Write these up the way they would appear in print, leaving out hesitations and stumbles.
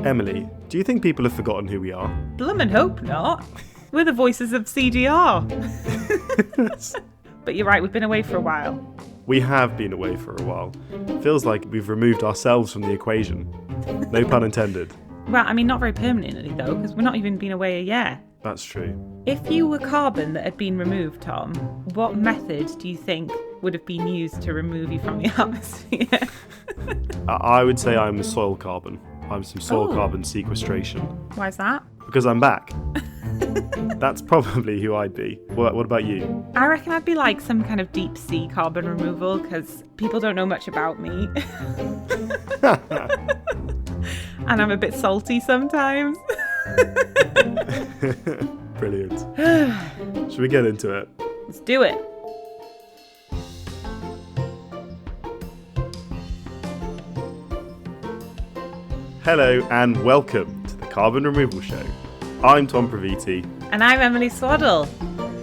Emily, do you think people have forgotten who we are? Bloomin' hope not. We're the voices of CDR. But you're right, we've been away for a while. We have been away for a while. Feels like we've removed ourselves from the equation. No pun intended. Well, I mean, not very permanently, though, because we're not even been away a year. That's true. If you were carbon that had been removed, Tom, what method do you think would have been used to remove you from the atmosphere? I would say I'm soil carbon. I'm some soil carbon sequestration. Why is that? Because I'm back. That's probably who I'd be. What about you? I reckon I'd be like some kind of deep sea carbon removal, because people don't know much about me. And I'm a bit salty sometimes. Brilliant. Should we get into it? Let's do it. Hello and welcome to the Carbon Removal Show. I'm Tom Praviti. And I'm Emily Swaddle.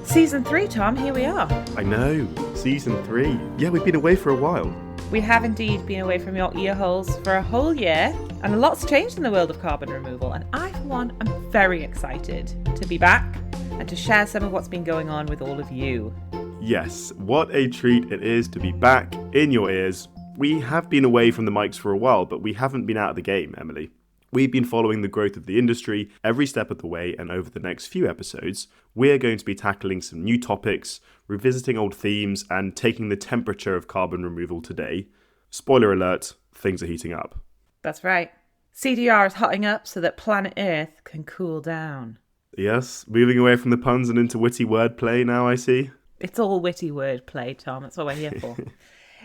Season 3, Tom, here we are. I know, Season 3. Yeah, we've been away for a while. We have indeed been away from your ear holes for a whole year, and a lot's changed in the world of carbon removal, and I, for one, am very excited to be back and to share some of what's been going on with all of you. Yes, what a treat it is to be back in your ears. We have been away from the mics for a while, but we haven't been out of the game, Emily. We've been following the growth of the industry every step of the way, and over the next few episodes, we're going to be tackling some new topics, revisiting old themes, and taking the temperature of carbon removal today. Spoiler alert, things are heating up. That's right. CDR is hotting up so that planet Earth can cool down. Yes, moving away from the puns and into witty wordplay now, I see. It's all witty wordplay, Tom. That's what we're here for.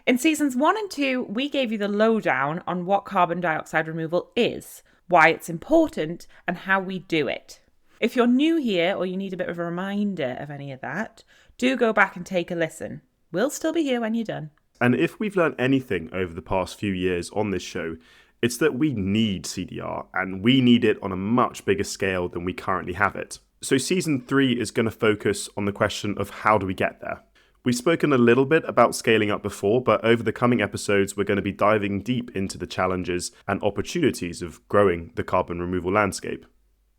In seasons 1 and 2, we gave you the lowdown on what carbon dioxide removal is, why it's important, and how we do it. If you're new here or you need a bit of a reminder of any of that, do go back and take a listen. We'll still be here when you're done. And if we've learned anything over the past few years on this show, it's that we need CDR, and we need it on a much bigger scale than we currently have it. So season 3 is going to focus on the question of how do we get there. We've spoken a little bit about scaling up before, but over the coming episodes, we're going to be diving deep into the challenges and opportunities of growing the carbon removal landscape.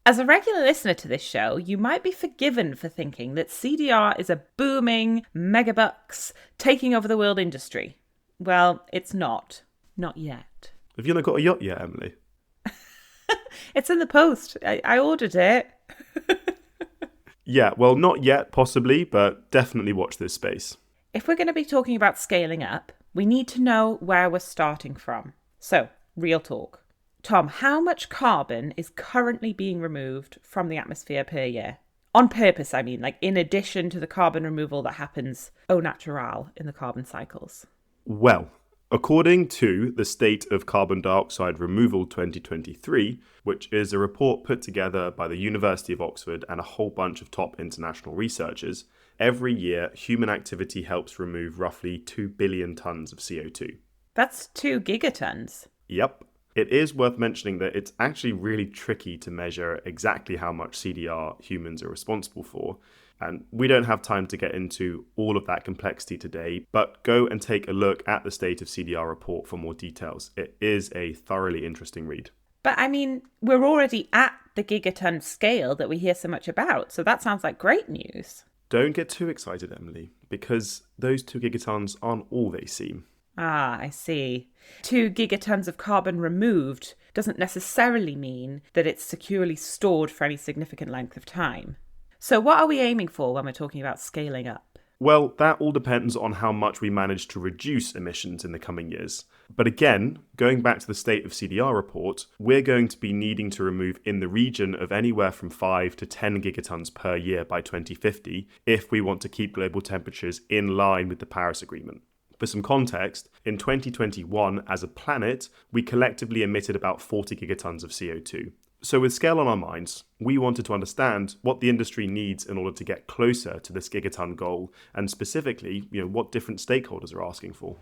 As a regular listener to this show, you might be forgiven for thinking that CDR is a booming, megabucks, taking over the world industry. Well, it's not. Not yet. Have you not got a yacht yet, Emily? It's in the post. I ordered it. Yeah, well, not yet, possibly, but definitely watch this space. If we're going to be talking about scaling up, we need to know where we're starting from. So, real talk. Tom, how much carbon is currently being removed from the atmosphere per year? On purpose, I mean, like in addition to the carbon removal that happens au natural in the carbon cycles. Well, according to the State of Carbon Dioxide Removal 2023, which is a report put together by the University of Oxford and a whole bunch of top international researchers, every year human activity helps remove roughly 2 billion tonnes of CO2. That's 2 gigatons. Yep. It is worth mentioning that it's actually really tricky to measure exactly how much CDR humans are responsible for. And we don't have time to get into all of that complexity today, but go and take a look at the State of CDR report for more details. It is a thoroughly interesting read. But I mean, we're already at the gigaton scale that we hear so much about, so that sounds like great news. Don't get too excited, Emily, because those 2 gigatons aren't all they seem. Ah, I see. 2 gigatons of carbon removed doesn't necessarily mean that it's securely stored for any significant length of time. So what are we aiming for when we're talking about scaling up? Well, that all depends on how much we manage to reduce emissions in the coming years. But again, going back to the State of CDR report, we're going to be needing to remove in the region of anywhere from 5 to 10 gigatons per year by 2050 if we want to keep global temperatures in line with the Paris Agreement. For some context, in 2021, as a planet, we collectively emitted about 40 gigatons of CO2. So with scale on our minds, we wanted to understand what the industry needs in order to get closer to this gigaton goal, and specifically, what different stakeholders are asking for.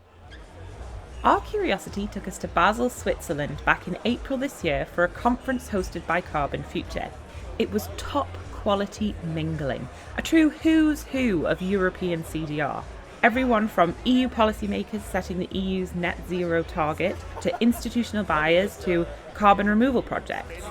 Our curiosity took us to Basel, Switzerland back in April this year for a conference hosted by Carbonfuture. It was top quality mingling, a true who's who of European CDR. Everyone from EU policymakers setting the EU's net zero target to institutional buyers to carbon removal projects.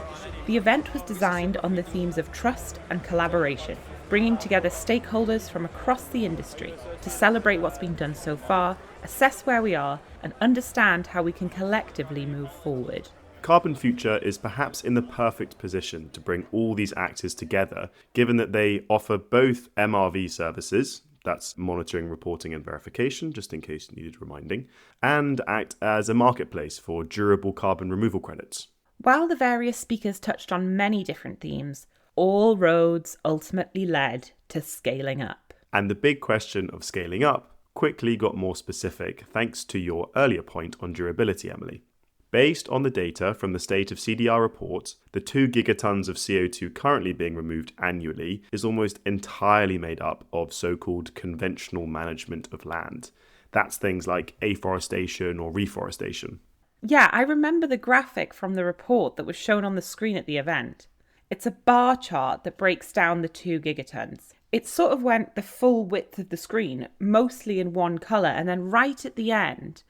The event was designed on the themes of trust and collaboration, bringing together stakeholders from across the industry to celebrate what's been done so far, assess where we are, and understand how we can collectively move forward. Carbonfuture is perhaps in the perfect position to bring all these actors together, given that they offer both MRV services, that's monitoring, reporting and verification, just in case you needed reminding, and act as a marketplace for durable carbon removal credits. While the various speakers touched on many different themes, all roads ultimately led to scaling up. And the big question of scaling up quickly got more specific thanks to your earlier point on durability, Emily. Based on the data from the State of CDR report, the 2 gigatons of CO2 currently being removed annually is almost entirely made up of so-called conventional management of land. That's things like afforestation or reforestation. Yeah, I remember the graphic from the report that was shown on the screen at the event. It's a bar chart that breaks down the 2 gigatons. It sort of went the full width of the screen, mostly in one colour, and then right at the end,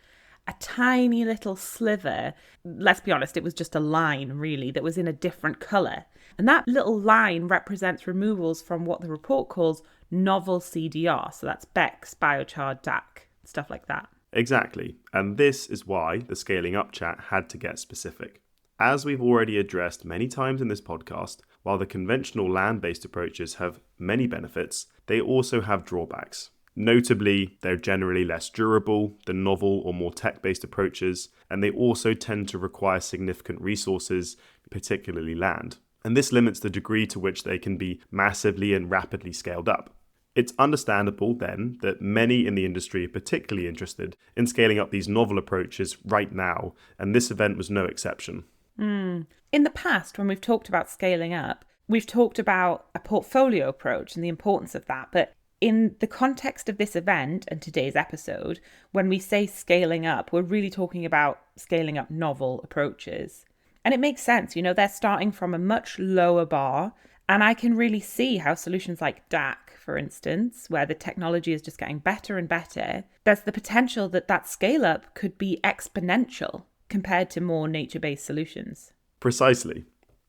a tiny little sliver, let's be honest, it was just a line really, that was in a different colour. And that little line represents removals from what the report calls novel CDR. So that's BECCS, biochar, DAC, stuff like that. Exactly. And this is why the scaling up chat had to get specific. As we've already addressed many times in this podcast, while the conventional land-based approaches have many benefits, they also have drawbacks. Notably, they're generally less durable than novel or more tech-based approaches, and they also tend to require significant resources, particularly land. And this limits the degree to which they can be massively and rapidly scaled up. It's understandable, then, that many in the industry are particularly interested in scaling up these novel approaches right now, and this event was no exception. In the past, when we've talked about scaling up, we've talked about a portfolio approach and the importance of that, but in the context of this event and today's episode, when we say scaling up, we're really talking about scaling up novel approaches. And it makes sense, they're starting from a much lower bar, and I can really see how solutions like DAC, for instance, where the technology is just getting better and better, there's the potential that that scale up could be exponential compared to more nature-based solutions. Precisely.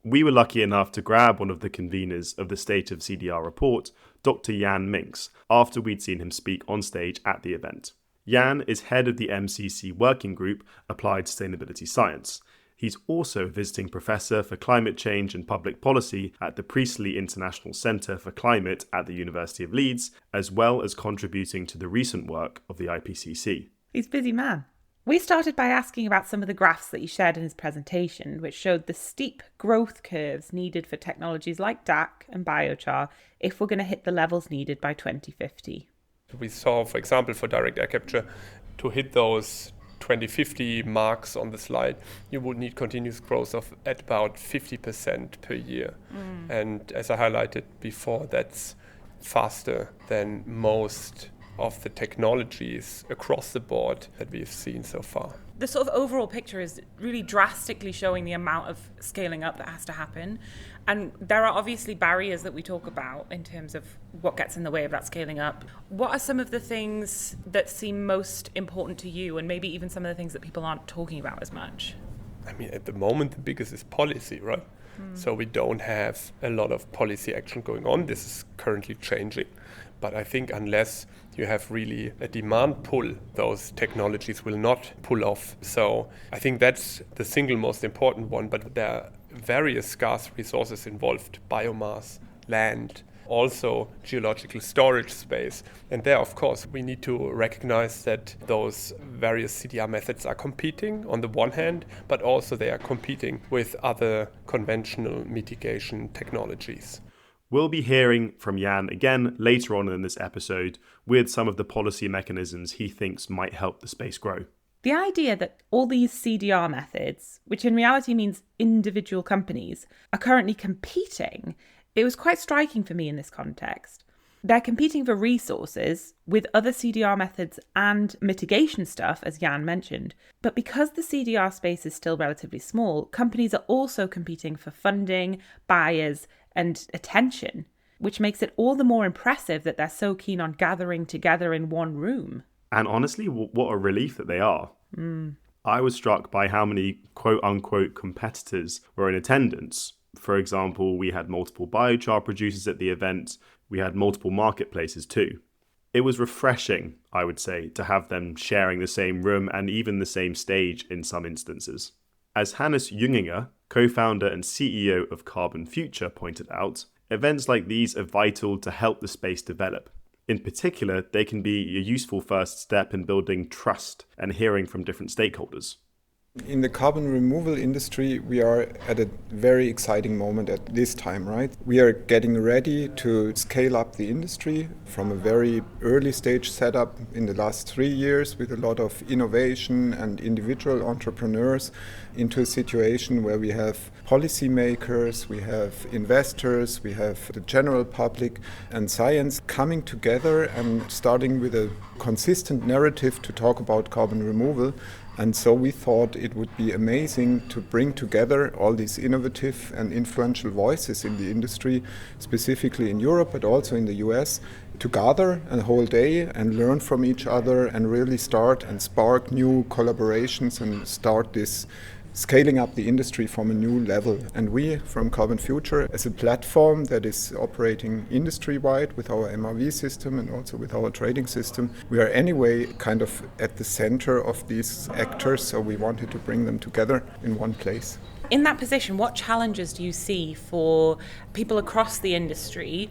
We were lucky enough to grab one of the conveners of the State of CDR report, Dr. Jan Minks, after we'd seen him speak on stage at the event. Jan is head of the MCC Working Group Applied Sustainability Science. He's also a visiting professor for climate change and public policy at the Priestley International Centre for Climate at the University of Leeds, as well as contributing to the recent work of the IPCC. He's a busy man. We started by asking about some of the graphs that he shared in his presentation, which showed the steep growth curves needed for technologies like DAC and biochar if we're going to hit the levels needed by 2050. We saw, for example, for direct air capture, to hit those 2050 marks on the slide, you would need continuous growth of at about 50% per year. And as I highlighted before, that's faster than most of the technologies across the board that we've seen so far. The sort of overall picture is really drastically showing the amount of scaling up that has to happen. And there are obviously barriers that we talk about in terms of what gets in the way of that scaling up. What are some of the things that seem most important to you, and maybe even some of the things that people aren't talking about as much? I mean, at the moment, the biggest is policy, right? So we don't have a lot of policy action going on. This is currently changing. But I think unless you have really a demand pull, those technologies will not pull off. So I think that's the single most important one. But there are various scarce resources involved: biomass, land, also geological storage space. And there, of course, we need to recognize that those various CDR methods are competing on the one hand, but also they are competing with other conventional mitigation technologies. We'll be hearing from Jan again later on in this episode with some of the policy mechanisms he thinks might help the space grow. The idea that all these CDR methods, which in reality means individual companies, are currently competing, it was quite striking for me in this context. They're competing for resources with other CDR methods and mitigation stuff, as Jan mentioned. But because the CDR space is still relatively small, companies are also competing for funding, buyers, and attention. which makes it all the more impressive that they're so keen on gathering together in one room. And honestly, what a relief that they are. I was struck by how many quote-unquote competitors were in attendance. For example, we had multiple biochar producers at the event. We had multiple marketplaces too. It was refreshing, I would say, to have them sharing the same room and even the same stage in some instances. As Hannes Junginger, co-founder and CEO of Carbonfuture, pointed out, events like these are vital to help the space develop. In particular, they can be a useful first step in building trust and hearing from different stakeholders. In the carbon removal industry, we are at a very exciting moment at this time, right? We are getting ready to scale up the industry from a very early stage setup in the last 3 years with a lot of innovation and individual entrepreneurs into a situation where we have policymakers, we have investors, we have the general public and science coming together and starting with a consistent narrative to talk about carbon removal. And so we thought it would be amazing to bring together all these innovative and influential voices in the industry, specifically in Europe, but also in the US, to gather a whole day and learn from each other and really start and spark new collaborations and start this scaling up the industry from a new level. And we, from Carbonfuture, as a platform that is operating industry-wide with our MRV system and also with our trading system, we are anyway kind of at the center of these actors, so we wanted to bring them together in one place. In that position, what challenges do you see for people across the industry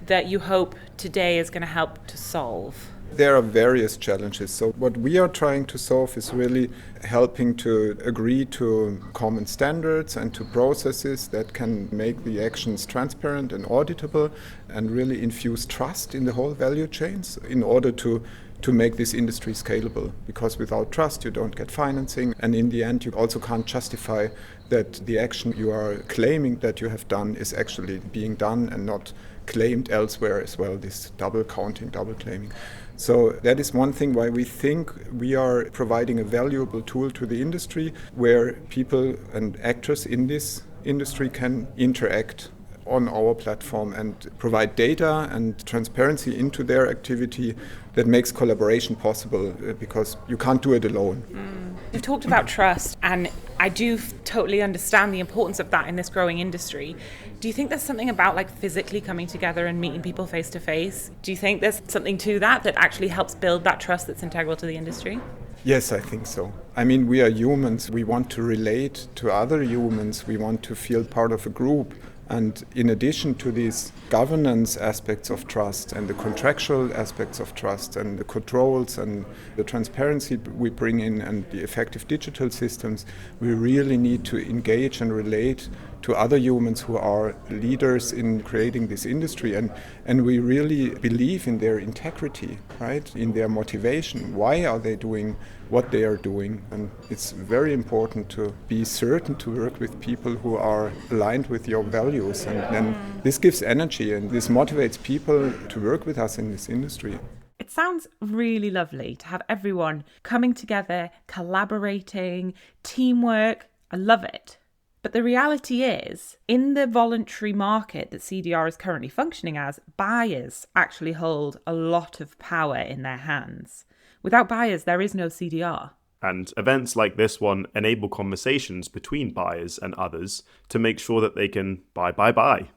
that you hope today is going to help to solve? There are various challenges. So what we are trying to solve is really helping to agree to common standards and to processes that can make the actions transparent and auditable and really infuse trust in the whole value chains in order to make this industry scalable. Because without trust, you don't get financing. And in the end, you also can't justify that the action you are claiming that you have done is actually being done and not claimed elsewhere as well, this double counting, double claiming. So that is one thing why we think we are providing a valuable tool to the industry where people and actors in this industry can interact on our platform and provide data and transparency into their activity that makes collaboration possible because you can't do it alone. You've talked about trust, and I do totally understand the importance of that in this growing industry. Do you think there's something about like physically coming together and meeting people face to face? Do you think there's something to that actually helps build that trust that's integral to the industry? Yes, I think so. I mean, we are humans. We want to relate to other humans. We want to feel part of a group. And in addition to these governance aspects of trust and the contractual aspects of trust and the controls and the transparency we bring in and the effective digital systems, we really need to engage and relate to other humans who are leaders in creating this industry. And we really believe in their integrity, right? In their motivation. Why are they doing what they are doing? And it's very important to be certain to work with people who are aligned with your values. And then this gives energy and this motivates people to work with us in this industry. It sounds really lovely to have everyone coming together, collaborating, teamwork. I love it. But the reality is, in the voluntary market that CDR is currently functioning as, buyers actually hold a lot of power in their hands. Without buyers, there is no CDR. And events like this one enable conversations between buyers and others to make sure that they can buy. Buy.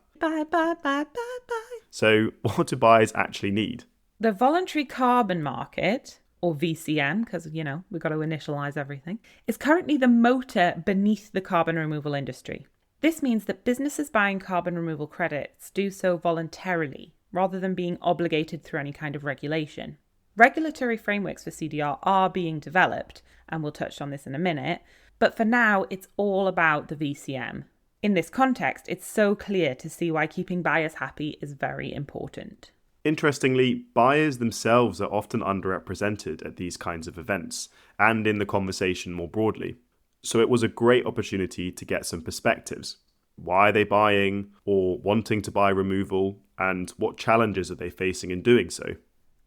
So what do buyers actually need? The voluntary carbon market, or VCM, because, we've got to initialize everything, is currently the motor beneath the carbon removal industry. This means that businesses buying carbon removal credits do so voluntarily, rather than being obligated through any kind of regulation. Regulatory frameworks for CDR are being developed, and we'll touch on this in a minute, but for now, it's all about the VCM. In this context, it's so clear to see why keeping buyers happy is very important. Interestingly, buyers themselves are often underrepresented at these kinds of events and in the conversation more broadly. So it was a great opportunity to get some perspectives. Why are they buying or wanting to buy removal, and what challenges are they facing in doing so?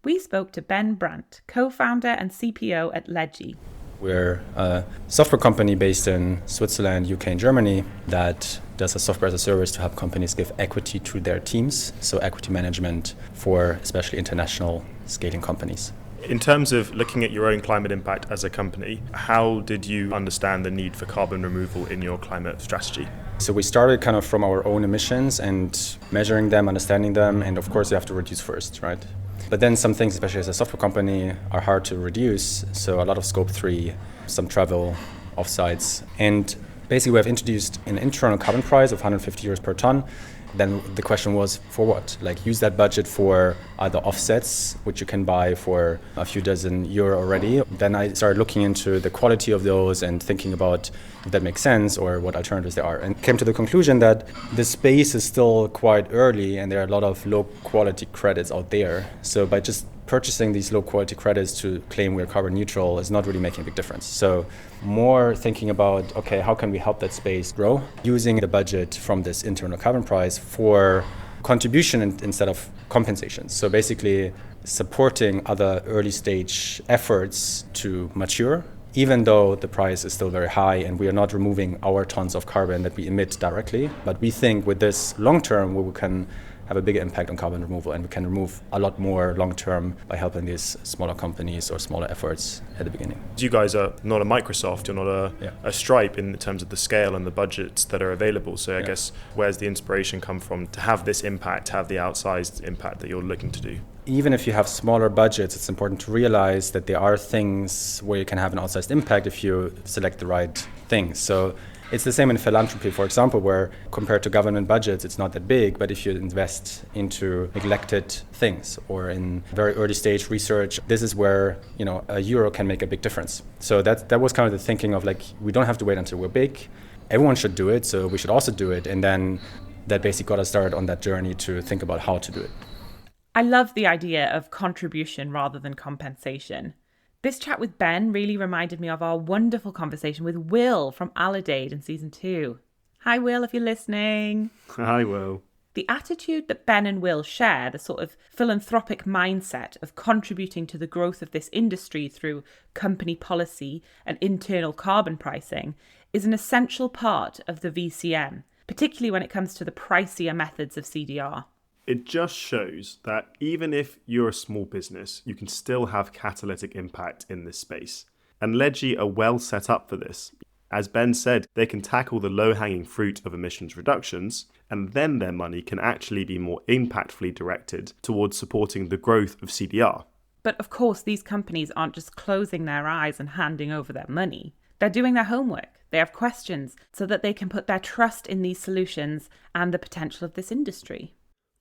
We spoke to Ben Brandt, co-founder and CPO at Legi. We're a software company based in Switzerland, UK and Germany that does a software as a service to help companies give equity to their teams, so equity management for especially international scaling companies. In terms of looking at your own climate impact as a company, how did you understand the need for carbon removal in your climate strategy? So we started kind of from our own emissions and measuring them, understanding them, and of course you have to reduce first, right? But then some things, especially as a software company, are hard to reduce. So a lot of scope 3, some travel, offsites. And basically we have introduced an internal carbon price of 150 euros per ton. Then the question was, for what? Like, use that budget for either offsets, which you can buy for a few dozen euro already. Then I started looking into the quality of those and thinking about if that makes sense or what alternatives there are. And came to the conclusion that the space is still quite early and there are a lot of low quality credits out there. So by just purchasing these low quality credits to claim we're carbon neutral is not really making a big difference. So more thinking about, okay, how can we help that space grow? Using the budget from this internal carbon price for contribution instead of compensation. So basically supporting other early stage efforts to mature, even though the price is still very high and we are not removing our tons of carbon that we emit directly. But we think with this long term, we can have a bigger impact on carbon removal, and we can remove a lot more long term by helping these smaller companies or smaller efforts at the beginning. You guys are not a Microsoft, you're not a Stripe in terms of the scale and the budgets that are available. So I guess where's the inspiration come from to have this impact, have the outsized impact that you're looking to do? Even if you have smaller budgets, it's important to realize that there are things where you can have an outsized impact if you select the right things. So it's the same in philanthropy, for example, where compared to government budgets, it's not that big. But if you invest into neglected things or in very early stage research, this is where, a euro can make a big difference. So that was kind of the thinking of like, we don't have to wait until we're big. Everyone should do it, so we should also do it. And then that basically got us started on that journey to think about how to do it. I love the idea of contribution rather than compensation. This chat with Ben really reminded me of our wonderful conversation with Will from Alidade in season 2. Hi, Will, if you're listening. Hi, Will. The attitude that Ben and Will share, the sort of philanthropic mindset of contributing to the growth of this industry through company policy and internal carbon pricing, is an essential part of the VCM, particularly when it comes to the pricier methods of CDR. It just shows that even if you're a small business, you can still have catalytic impact in this space. And Ledgy are well set up for this. As Ben said, they can tackle the low-hanging fruit of emissions reductions, and then their money can actually be more impactfully directed towards supporting the growth of CDR. But of course, these companies aren't just closing their eyes and handing over their money. They're doing their homework. They have questions so that they can put their trust in these solutions and the potential of this industry.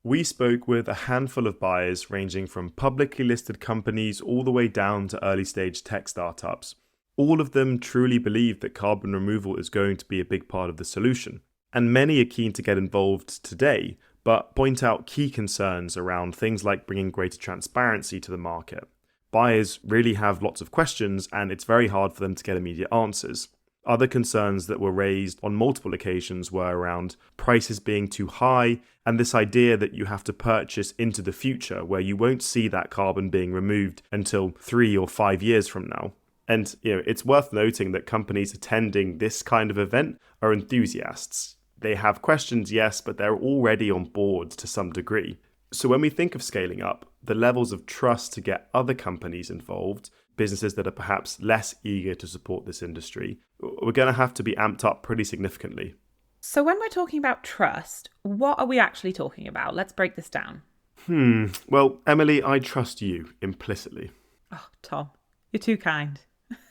We spoke with a handful of buyers ranging from publicly listed companies all the way down to early stage tech startups. All of them truly believe that carbon removal is going to be a big part of the solution. And many are keen to get involved today, but point out key concerns around things like bringing greater transparency to the market. Buyers really have lots of questions, and it's very hard for them to get immediate answers. Other concerns that were raised on multiple occasions were around prices being too high and this idea that you have to purchase into the future where you won't see that carbon being removed until 3 or 5 years from now. And it's worth noting that companies attending this kind of event are enthusiasts. They have questions, yes, but they're already on board to some degree. So when we think of scaling up, the levels of trust to get other companies involved, businesses that are perhaps less eager to support this industry, we're going to have to be amped up pretty significantly. So when we're talking about trust, what are we actually talking about? Let's break this down. Well, Emily, I trust you implicitly. Oh, Tom, you're too kind.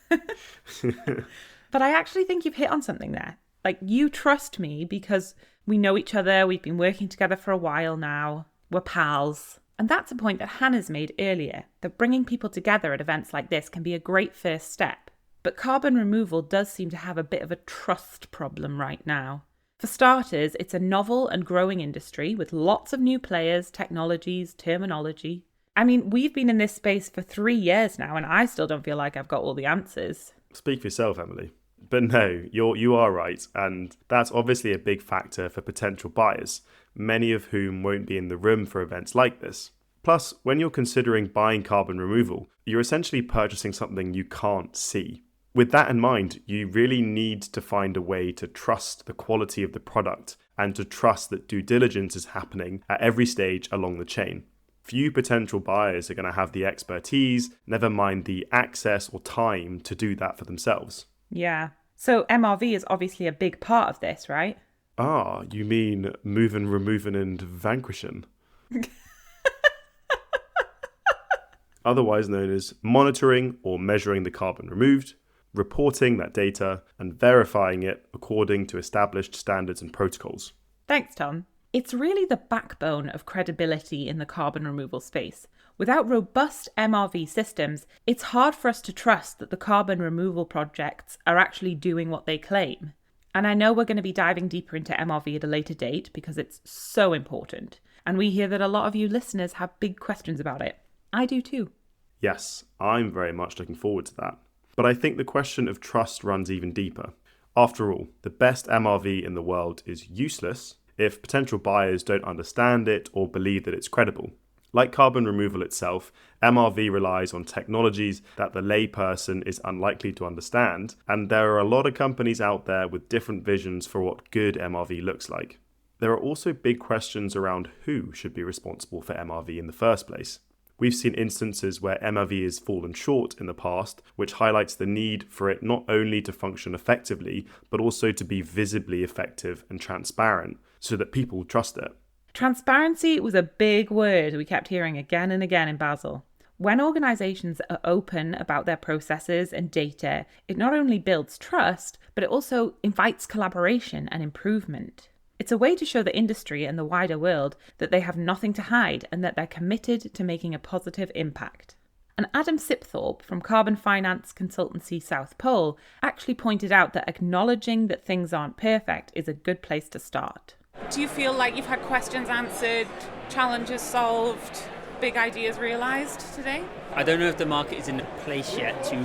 But I actually think you've hit on something there. Like, you trust me because we know each other, we've been working together for a while now, we're pals. And that's a point that Hannah's made earlier, that bringing people together at events like this can be a great first step. But carbon removal does seem to have a bit of a trust problem right now. For starters, it's a novel and growing industry with lots of new players, technologies, terminology. I mean, we've been in this space for 3 years now, and I still don't feel like I've got all the answers. Speak for yourself, Emily. But no, you are right, and that's obviously a big factor for potential buyers, many of whom won't be in the room for events like this. Plus, when you're considering buying carbon removal, you're essentially purchasing something you can't see. With that in mind, you really need to find a way to trust the quality of the product and to trust that due diligence is happening at every stage along the chain. Few potential buyers are going to have the expertise, never mind the access or time to do that for themselves. Yeah. So MRV is obviously a big part of this, right? Ah, you mean moving, removing and vanquishing? Otherwise known as monitoring or measuring the carbon removed, reporting that data, and verifying it according to established standards and protocols. Thanks, Tom. It's really the backbone of credibility in the carbon removal space. Without robust MRV systems, it's hard for us to trust that the carbon removal projects are actually doing what they claim. And I know we're going to be diving deeper into MRV at a later date because it's so important. And we hear that a lot of you listeners have big questions about it. I do too. Yes, I'm very much looking forward to that. But I think the question of trust runs even deeper. After all, the best MRV in the world is useless if potential buyers don't understand it or believe that it's credible. Like carbon removal itself, MRV relies on technologies that the layperson is unlikely to understand, and there are a lot of companies out there with different visions for what good MRV looks like. There are also big questions around who should be responsible for MRV in the first place. We've seen instances where MRV has fallen short in the past, which highlights the need for it not only to function effectively, but also to be visibly effective and transparent so that people trust it. Transparency was a big word we kept hearing again and again in Basel. When organisations are open about their processes and data, it not only builds trust, but it also invites collaboration and improvement. It's a way to show the industry and the wider world that they have nothing to hide and that they're committed to making a positive impact. And Adam Sipthorpe from carbon finance consultancy South Pole actually pointed out that acknowledging that things aren't perfect is a good place to start. Do you feel like you've had questions answered, challenges solved, big ideas realised today? I don't know if the market is in a place yet to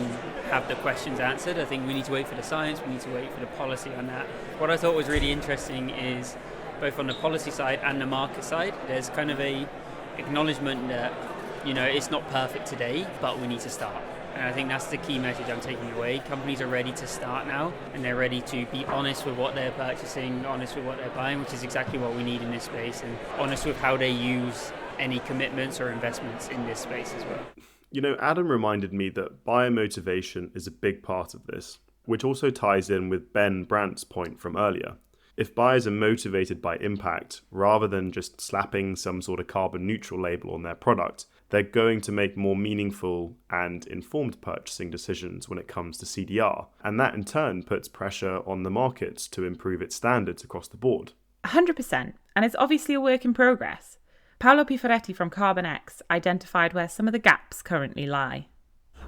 have the questions answered. I think we need to wait for the science, we need to wait for the policy on that. What I thought was really interesting is both on the policy side and the market side, there's kind of a acknowledgement that, it's not perfect today, but we need to start. And I think that's the key message I'm taking away. Companies are ready to start now, and they're ready to be honest with what they're purchasing, honest with what they're buying, which is exactly what we need in this space, and honest with how they use any commitments or investments in this space as well. Adam reminded me that buyer motivation is a big part of this, which also ties in with Ben Brandt's point from earlier. If buyers are motivated by impact, rather than just slapping some sort of carbon neutral label on their product, they're going to make more meaningful and informed purchasing decisions when it comes to CDR. And that in turn puts pressure on the markets to improve its standards across the board. 100%. And it's obviously a work in progress. Paolo Pifaretti from CarbonX identified where some of the gaps currently lie.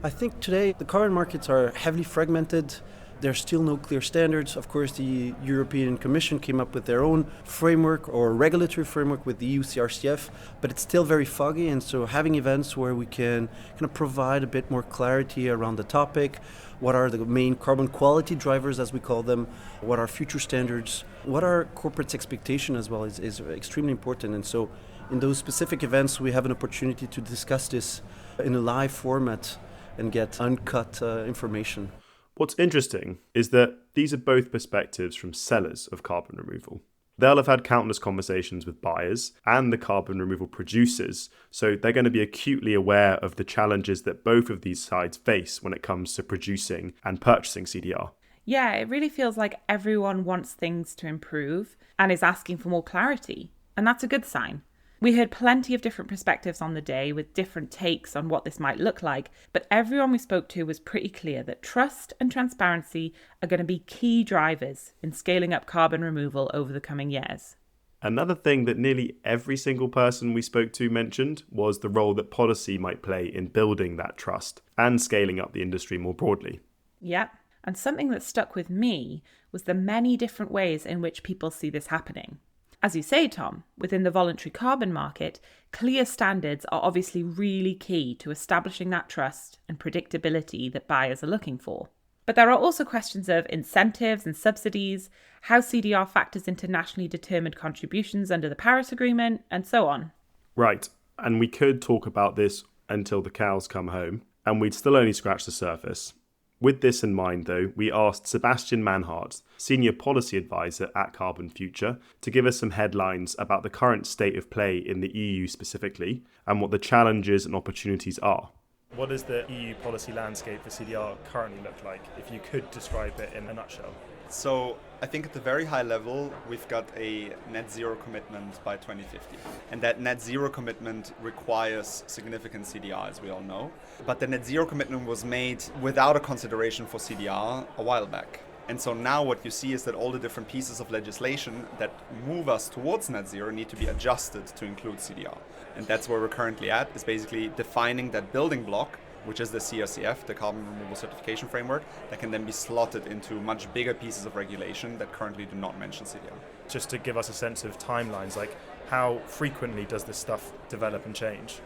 I think today the carbon markets are heavily fragmented. There's still no clear standards. Of course, the European Commission came up with their own framework or regulatory framework with the EU CRCF, but it's still very foggy. And so having events where we can kind of provide a bit more clarity around the topic, what are the main carbon quality drivers, as we call them, what are future standards, what are corporates' expectation as well is extremely important. And so in those specific events, we have an opportunity to discuss this in a live format and get uncut information. What's interesting is that these are both perspectives from sellers of carbon removal. They'll have had countless conversations with buyers and the carbon removal producers, so they're going to be acutely aware of the challenges that both of these sides face when it comes to producing and purchasing CDR. Yeah, it really feels like everyone wants things to improve and is asking for more clarity, and that's a good sign. We heard plenty of different perspectives on the day with different takes on what this might look like, but everyone we spoke to was pretty clear that trust and transparency are going to be key drivers in scaling up carbon removal over the coming years. Another thing that nearly every single person we spoke to mentioned was the role that policy might play in building that trust and scaling up the industry more broadly. Yep, and something that stuck with me was the many different ways in which people see this happening. As you say, Tom, within the voluntary carbon market, clear standards are obviously really key to establishing that trust and predictability that buyers are looking for. But there are also questions of incentives and subsidies, how CDR factors into nationally determined contributions under the Paris Agreement, and so on. Right, and we could talk about this until the cows come home, and we'd still only scratch the surface. With this in mind, though, we asked Sebastian Manhart, Senior Policy Advisor at Carbonfuture, to give us some headlines about the current state of play in the EU specifically and what the challenges and opportunities are. What does the EU policy landscape for CDR currently look like, if you could describe it in a nutshell? So I think at the very high level, we've got a net zero commitment by 2050. And that net zero commitment requires significant CDR, as we all know. But the net zero commitment was made without a consideration for CDR a while back. And so now what you see is that all the different pieces of legislation that move us towards net zero need to be adjusted to include CDR. And that's where we're currently at, is basically defining that building block, which is the CRCF, the Carbon Removal Certification Framework, that can then be slotted into much bigger pieces of regulation that currently do not mention CDR. Just to give us a sense of timelines, like how frequently does this stuff develop and change?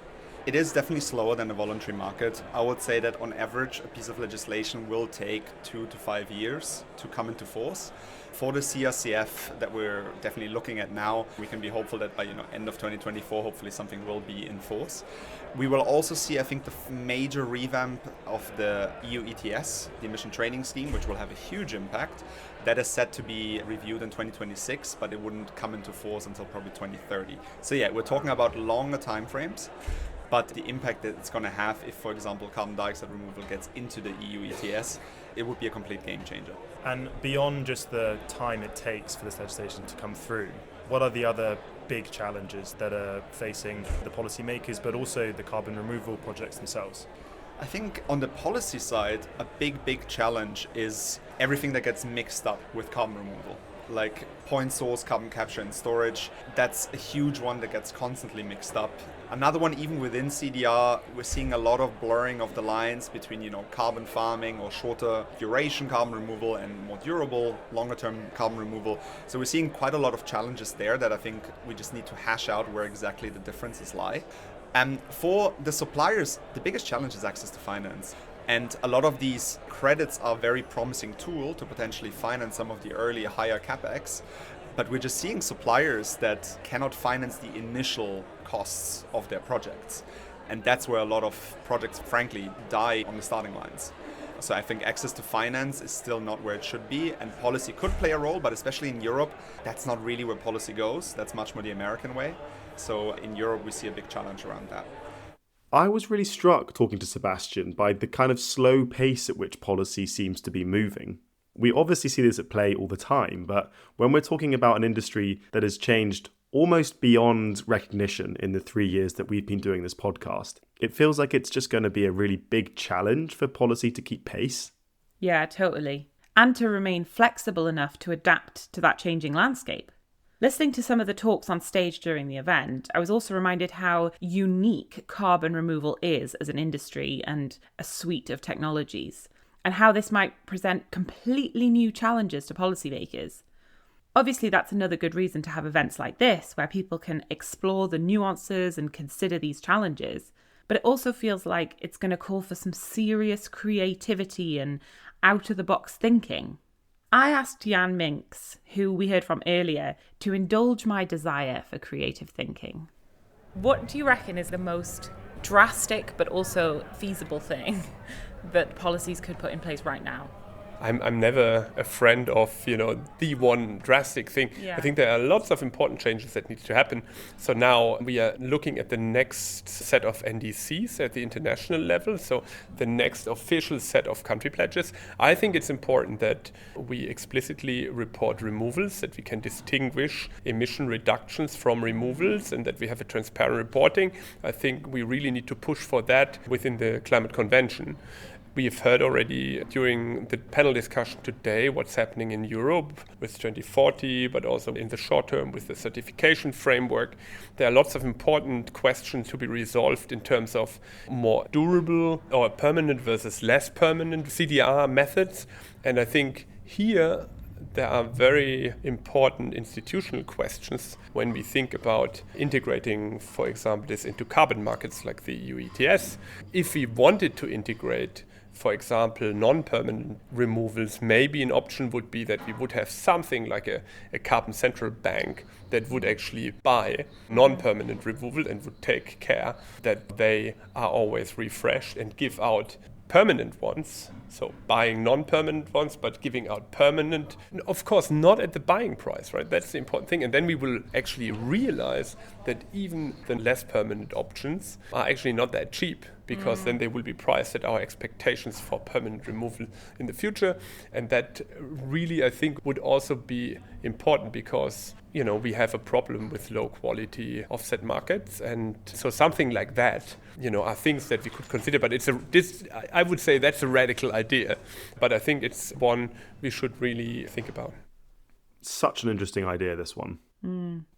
It is definitely slower than the voluntary market. I would say that on average, a piece of legislation will take 2 to 5 years to come into force. For the CRCF that we're definitely looking at now, we can be hopeful that by end of 2024, hopefully something will be in force. We will also see, I think, the major revamp of the EU ETS, the emission trading scheme, which will have a huge impact. That is set to be reviewed in 2026, but it wouldn't come into force until probably 2030. So yeah, we're talking about longer timeframes. But the impact that it's going to have if, for example, carbon dioxide removal gets into the EU ETS, it would be a complete game changer. And beyond just the time it takes for this legislation to come through, what are the other big challenges that are facing the policymakers, but also the carbon removal projects themselves? I think on the policy side, a big challenge is everything that gets mixed up with carbon removal. Like point source, carbon capture and storage, that's a huge one that gets constantly mixed up. Another one, even within CDR, we're seeing a lot of blurring of the lines between, carbon farming or shorter duration carbon removal and more durable, longer term carbon removal. So we're seeing quite a lot of challenges there that I think we just need to hash out where exactly the differences lie. And for the suppliers, the biggest challenge is access to finance. And a lot of these credits are a very promising tool to potentially finance some of the early higher capex. But we're just seeing suppliers that cannot finance the initial costs of their projects. And that's where a lot of projects, frankly, die on the starting lines. So I think access to finance is still not where it should be, and policy could play a role, but especially in Europe, that's not really where policy goes. That's much more the American way. So in Europe, we see a big challenge around that. I was really struck talking to Sebastian by the kind of slow pace at which policy seems to be moving. We obviously see this at play all the time, but when we're talking about an industry that has changed almost beyond recognition in the 3 years that we've been doing this podcast, it feels like it's just going to be a really big challenge for policy to keep pace. Yeah, totally. And to remain flexible enough to adapt to that changing landscape. Listening to some of the talks on stage during the event, I was also reminded how unique carbon removal is as an industry and a suite of technologies, and how this might present completely new challenges to policymakers. Obviously, that's another good reason to have events like this, where people can explore the nuances and consider these challenges. But it also feels like it's going to call for some serious creativity and out-of-the-box thinking. I asked Jan Minks, who we heard from earlier, to indulge my desire for creative thinking. What do you reckon is the most drastic but also feasible thing that policies could put in place right now? I'm never a friend of, the one drastic thing. Yeah. I think there are lots of important changes that need to happen. So now we are looking at the next set of NDCs at the international level, so the next official set of country pledges. I think it's important that we explicitly report removals, that we can distinguish emission reductions from removals, and that we have a transparent reporting. I think we really need to push for that within the Climate Convention. We have heard already during the panel discussion today what's happening in Europe with 2040, but also in the short term with the certification framework. There are lots of important questions to be resolved in terms of more durable or permanent versus less permanent CDR methods. And I think here there are very important institutional questions when we think about integrating, for example, this into carbon markets like the EU ETS. If we wanted to integrate, for example, non-permanent removals, maybe an option would be that we would have something like a carbon central bank that would actually buy non-permanent removal and would take care that they are always refreshed and give out permanent ones, so buying non-permanent ones, but giving out permanent, of course, not at the buying price, right? That's the important thing. And then we will actually realize that even the less permanent options are actually not that cheap, because then they will be priced at our expectations for permanent removal in the future. And that really, I think, would also be important because, you know, we have a problem with low quality offset markets. And so something like that, you know, are things that we could consider. But I would say that's a radical idea. But I think it's one we should really think about. Such an interesting idea, this one.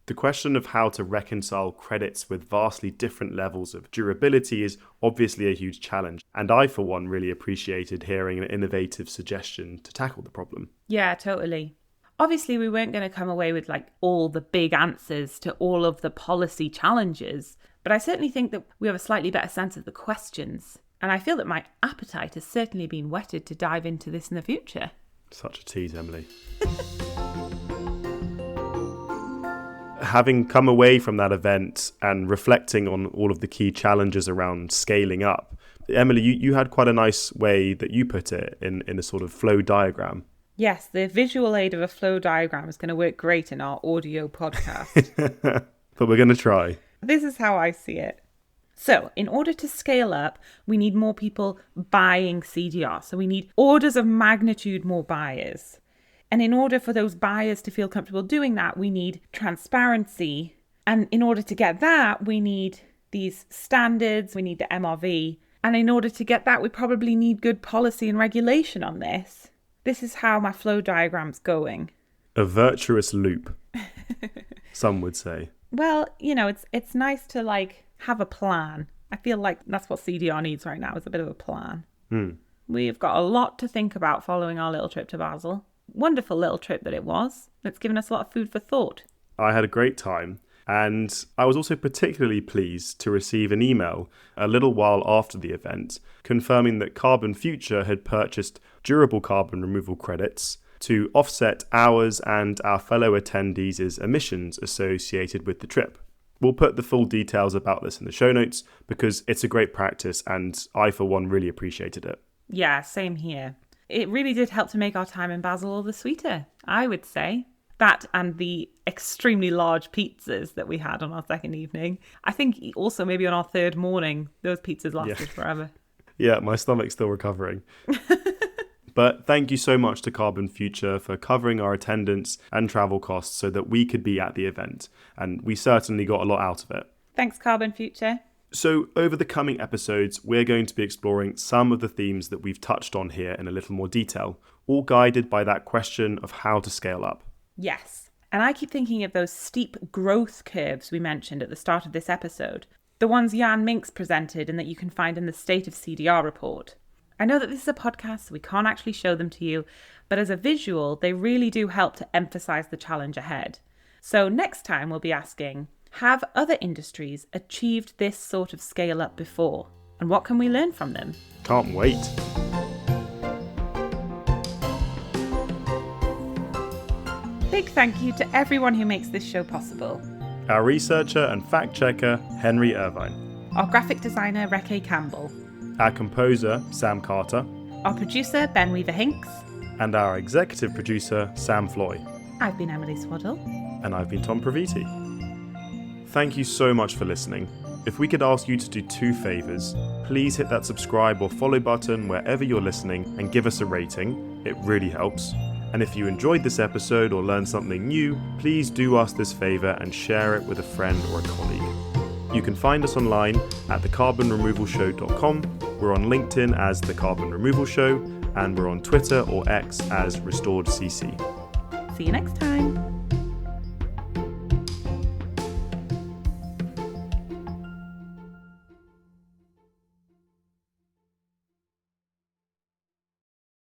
The question of how to reconcile credits with vastly different levels of durability is obviously a huge challenge, and I, for one, really appreciated hearing an innovative suggestion to tackle the problem. Yeah, totally. Obviously, we weren't going to come away with like all the big answers to all of the policy challenges, but I certainly think that we have a slightly better sense of the questions, and I feel that my appetite has certainly been whetted to dive into this in the future. Such a tease, Emily. Having come away from that event and reflecting on all of the key challenges around scaling up, Emily, you had quite a nice way that you put it in a sort of flow diagram. Yes, the visual aid of a flow diagram is going to work great in our audio podcast. But we're going to try. This is how I see it. So, in order to scale up, we need more people buying CDR. So we need orders of magnitude more buyers. And in order for those buyers to feel comfortable doing that, we need transparency. And in order to get that, we need these standards, we need the MRV. And in order to get that, we probably need good policy and regulation on this. This is how my flow diagram's going. A virtuous loop, some would say. Well, you know, it's nice to like have a plan. I feel like that's what CDR needs right now, is a bit of a plan. We've got a lot to think about following our little trip to Basel. Wonderful little trip that it was. It's given us a lot of food for thought. I had a great time, and I was also particularly pleased to receive an email a little while after the event confirming that Carbonfuture had purchased durable carbon removal credits to offset ours and our fellow attendees' emissions associated with the trip. We'll put the full details about this in the show notes because it's a great practice and I, for one, really appreciated it. Yeah, same here. It really did help to make our time in Basel all the sweeter, I would say. That and the extremely large pizzas that we had on our second evening. I think also maybe on our third morning, those pizzas lasted forever. Yeah, my stomach's still recovering. But thank you so much to Carbonfuture for covering our attendance and travel costs so that we could be at the event. And we certainly got a lot out of it. Thanks, Carbonfuture. So over the coming episodes, we're going to be exploring some of the themes that we've touched on here in a little more detail, all guided by that question of how to scale up. Yes. And I keep thinking of those steep growth curves we mentioned at the start of this episode, the ones Jan Minks presented and that you can find in the State of CDR report. I know that this is a podcast, so we can't actually show them to you, but as a visual, they really do help to emphasize the challenge ahead. So next time we'll be asking, have other industries achieved this sort of scale up before? And what can we learn from them? Can't wait. Big thank you to everyone who makes this show possible. Our researcher and fact checker, Henry Irvine. Our graphic designer, Reke Campbell. Our composer, Sam Carter. Our producer, Ben Weaver-Hinks. And our executive producer, Sam Floy. I've been Emily Swaddle. And I've been Tom Praviti. Thank you so much for listening. If we could ask you to do 2 favours, please hit that subscribe or follow button wherever you're listening and give us a rating. It really helps. And if you enjoyed this episode or learned something new, please do us this favour and share it with a friend or a colleague. You can find us online at thecarbonremovalshow.com. We're on LinkedIn as The Carbon Removal Show, and we're on Twitter or X as RestoredCC. See you next time.